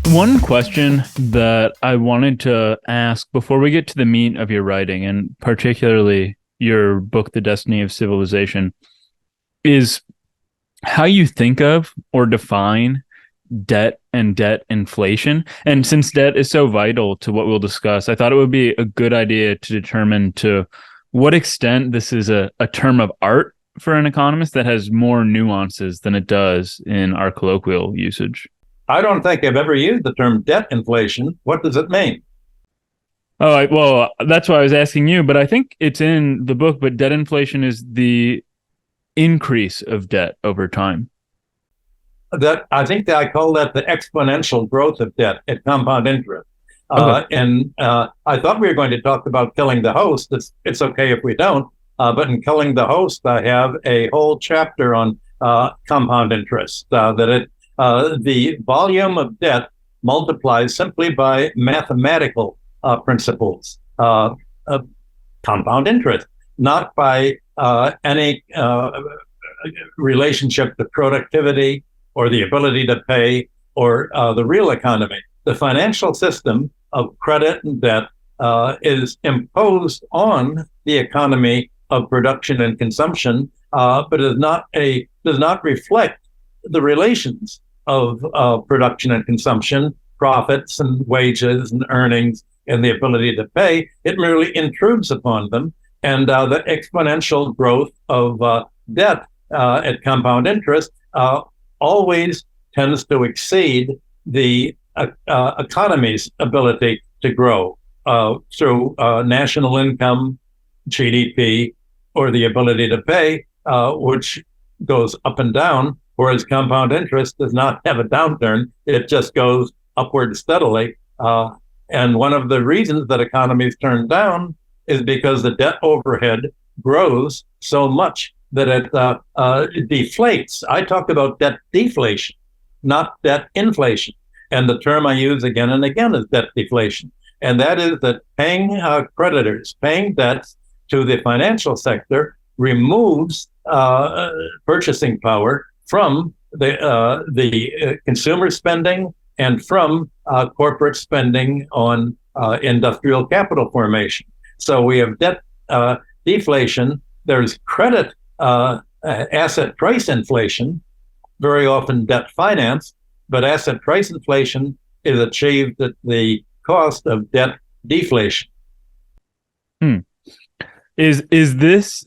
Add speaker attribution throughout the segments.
Speaker 1: One question that I wanted to ask before we get to the meat of your writing, and particularly your book, The Destiny of Civilization, is how you think of or define debt and debt inflation. And since debt is so vital to what we'll discuss, I thought it would be a good idea to determine to what extent this is a term of art for an economist that has more nuances than it does in our colloquial usage.
Speaker 2: I don't think I've ever used the term debt inflation. What does it mean?
Speaker 1: Well, that's why I was asking you, but I think it's in the book, but debt inflation is the increase of debt over time.
Speaker 2: That I think that I call that the exponential growth of debt at compound interest.
Speaker 1: Okay.
Speaker 2: And I thought we were going to talk about killing the host. It's okay if we don't. But in Killing the Host, I have a whole chapter on compound interest. The volume of debt multiplies simply by mathematical principles, compound interest, not by any relationship to productivity or the ability to pay or the real economy. The financial system of credit and debt is imposed on the economy of production and consumption, but does not reflect the relations of production and consumption, profits and wages and earnings, and the ability to pay. It merely intrudes upon them, and the exponential growth of debt at compound interest always tends to exceed the economy's ability to grow through national income, GDP, or the ability to pay, which goes up and down, whereas compound interest does not have a downturn. It just goes upward steadily. And one of the reasons that economies turn down is because the debt overhead grows so much that it deflates. I talk about debt deflation, not debt inflation. And the term I use again and again is debt deflation. And that is that paying creditors, paying debts to the financial sector removes purchasing power from the consumer spending and from corporate spending on industrial capital formation. So we have debt deflation. There's credit asset price inflation, very often debt finance, but asset price inflation is achieved at the cost of debt deflation.
Speaker 1: Hmm. Is this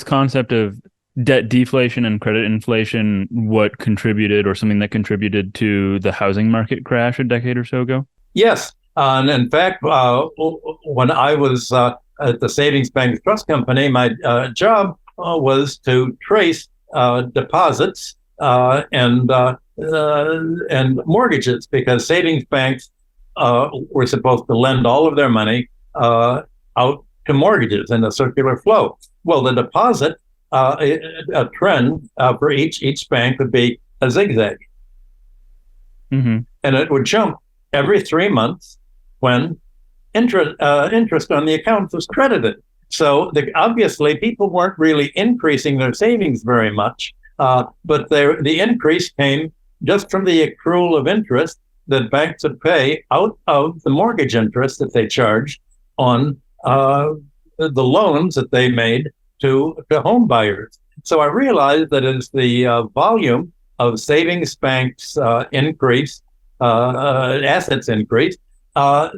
Speaker 1: concept of debt deflation and credit inflation what contributed or something that contributed to the housing market crash a decade or so ago?
Speaker 2: Yes. And in fact, when I was at the Savings Bank Trust Company, my job was to trace deposits and mortgages, because savings banks were supposed to lend all of their money out to mortgages in a circular flow. Well, the deposit a trend for each bank would be a zigzag,
Speaker 1: Mm-hmm.
Speaker 2: and it would jump every 3 months when interest on the accounts was credited. So obviously, people weren't really increasing their savings very much, but the increase came just from the accrual of interest that banks would pay out of the mortgage interest that they charged on the loans that they made to home buyers. So I realized that as the volume of savings banks increase, assets increase,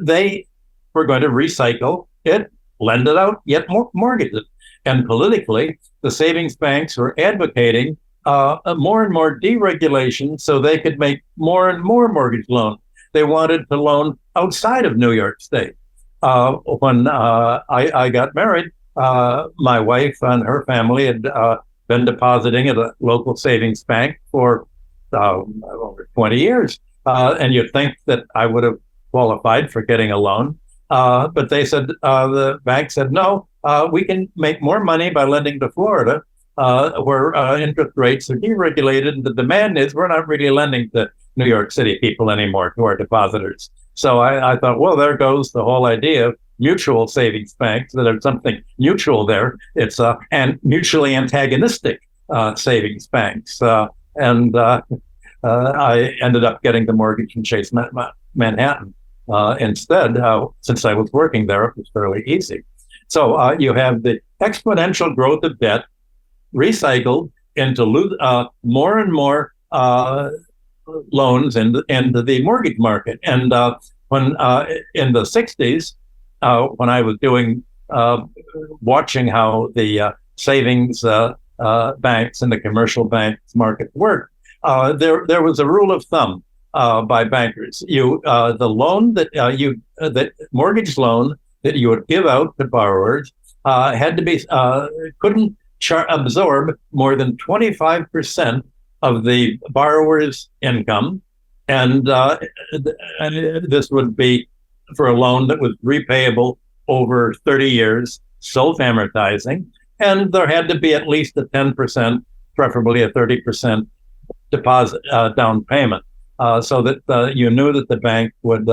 Speaker 2: they were going to recycle it, lend it out, yet more mortgages. And politically, the savings banks were advocating more and more deregulation so they could make more and more mortgage loans. They wanted to loan outside of New York State. When I got married, my wife and her family had been depositing at a local savings bank for over 20 years. And you'd think that I would have qualified for getting a loan. But they said, the bank said, no, we can make more money by lending to Florida, where interest rates are deregulated. And the demand is we're not really lending to New York City people anymore, to our depositors. So I thought, well, there goes the whole idea of mutual savings banks, that there's something mutual there. It's and mutually antagonistic savings banks. And I ended up getting the mortgage in Chase Manhattan instead. Since I was working there, it was fairly easy. So you have the exponential growth of debt recycled into more and more loans into the mortgage market. And when in the 60s, when I was watching how the savings banks and the commercial banks market worked, there was a rule of thumb by bankers. The loan that mortgage loan that you would give out to borrowers had to be couldn't absorb more than 25% of the borrower's income, and this would be for a loan that was repayable over 30 years, self-amortizing, and there had to be at least a 10%, preferably a 30% deposit down payment, so that you knew that the bank would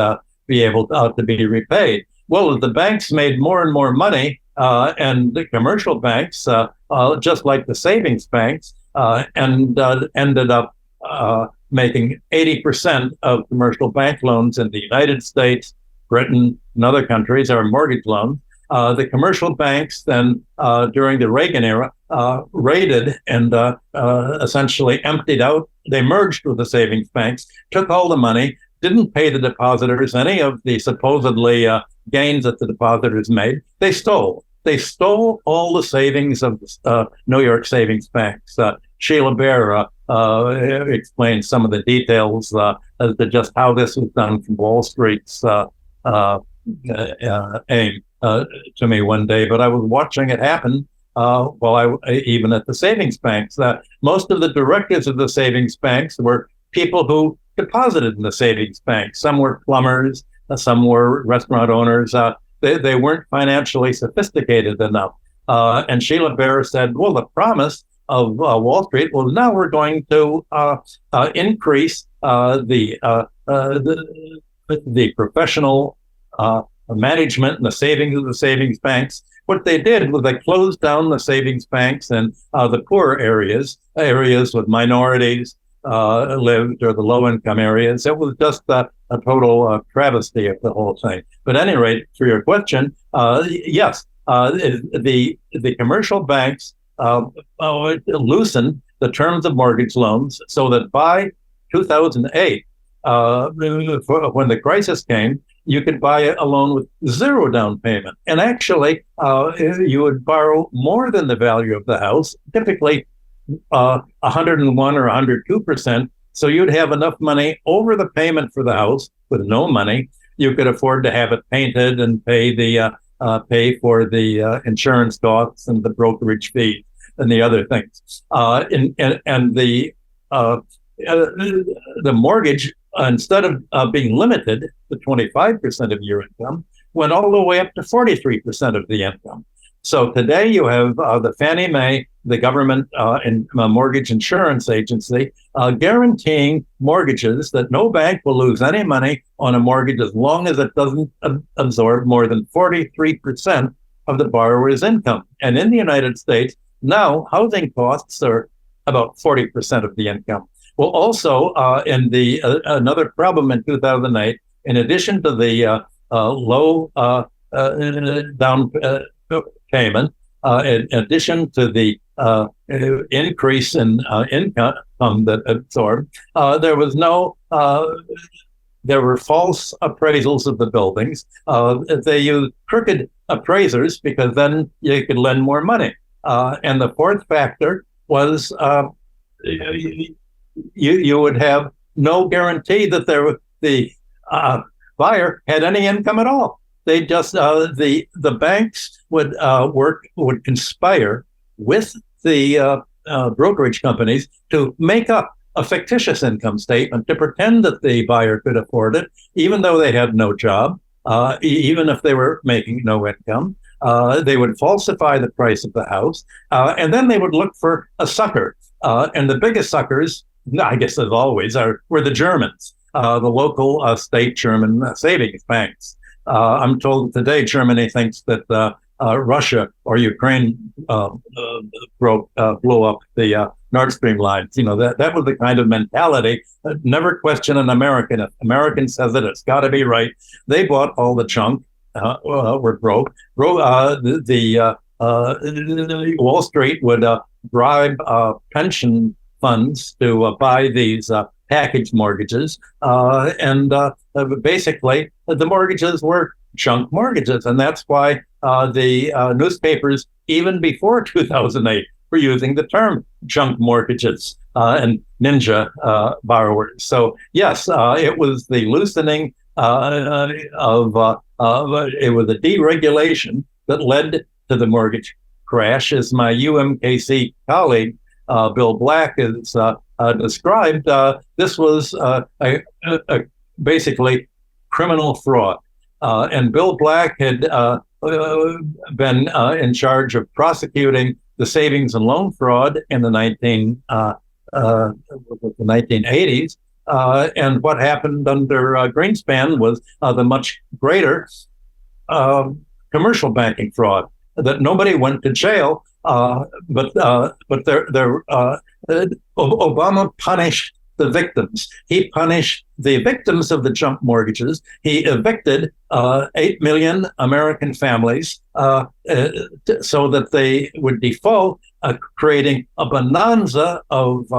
Speaker 2: be able to be repaid. Well, as the banks made more and more money, and the commercial banks, just like the savings banks, ended up making 80% of commercial bank loans in the United States, Britain, and other countries are mortgage loans. The commercial banks then, during the Reagan era, raided and essentially emptied out. They merged with the savings banks, took all the money, didn't pay the depositors any of the supposedly gains that the depositors made. They stole. They stole all the savings of New York savings banks. Sheila Bair explained some of the details as to just how this was done from Wall Street's aim to me one day. But I was watching it happen while even at the savings banks. Most of the directors of the savings banks were people who deposited in the savings banks. Some were plumbers, some were restaurant owners. They weren't financially sophisticated enough. And Sheila Bair said, well, the promise of Wall Street was now we're going to increase the professional management and the savings of the savings banks. What they did was they closed down the savings banks and the poor areas with minorities lived, or the low-income areas. It was just a total travesty of the whole thing. But at any rate, for your question, yes, the commercial banks loosened the terms of mortgage loans so that by 2008, when the crisis came, you could buy a loan with zero down payment. And actually, you would borrow more than the value of the house, typically 101 or 102%. So you'd have enough money over the payment for the house with no money. You could afford to have it painted and pay for the insurance costs and the brokerage fee and the other things. And the mortgage, instead of being limited to 25% of your income, went all the way up to 43% of the income. So today you have the Fannie Mae, the government and mortgage insurance agency, guaranteeing mortgages that no bank will lose any money on a mortgage as long as it doesn't absorb more than 43% of the borrower's income. And in the United States, now housing costs are about 40% of the income. Well, also in the another problem in 2008, in addition to the low down payment, in addition to the increase in income that absorbed, there were false appraisals of the buildings. They used crooked appraisers because then you could lend more money. And the fourth factor was you would have no guarantee that the buyer had any income at all. They just the banks would conspire with the brokerage companies to make up a fictitious income statement to pretend that the buyer could afford it, even though they had no job, even if they were making no income. They would falsify the price of the house, and then they would look for a sucker. And the biggest suckers, I guess as always, were the Germans, the local state German savings banks. I'm told today Germany thinks that Russia or Ukraine blew up the Nord Stream lines. That was the kind of mentality. Never question an American. If American says it, it's got to be right. They bought all the junk. Were broke. Wall Street would bribe pension funds to buy these package mortgages, and basically the mortgages were junk mortgages, and that's why the newspapers, even before 2008, were using the term junk mortgages and ninja borrowers. So yes, it was the loosening of it was a deregulation that led to the mortgage crash, as my UMKC colleague Bill Black has described. This was basically criminal fraud. And Bill Black had been in charge of prosecuting the savings and loan fraud in the 1980s. And what happened under Greenspan was the much greater commercial banking fraud, that nobody went to jail, but Obama punished the victims. He punished the victims of the junk mortgages. He evicted 8 million American families so that they would default, creating a bonanza of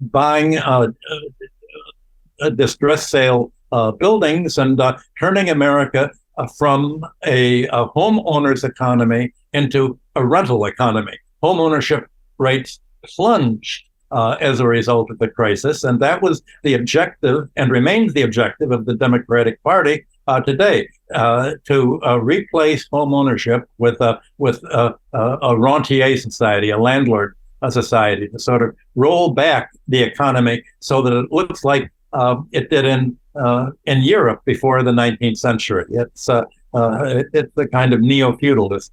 Speaker 2: buying distress sale buildings, and turning America from a homeowners economy into a rental economy. Home ownership rates plunged as a result of the crisis, and that was the objective, and remains the objective, of the Democratic Party today, to replace home ownership with a rentier society, a landlord society, to sort of roll back the economy so that it looks like it did in Europe before the 19th century. It's the kind of neo-feudalist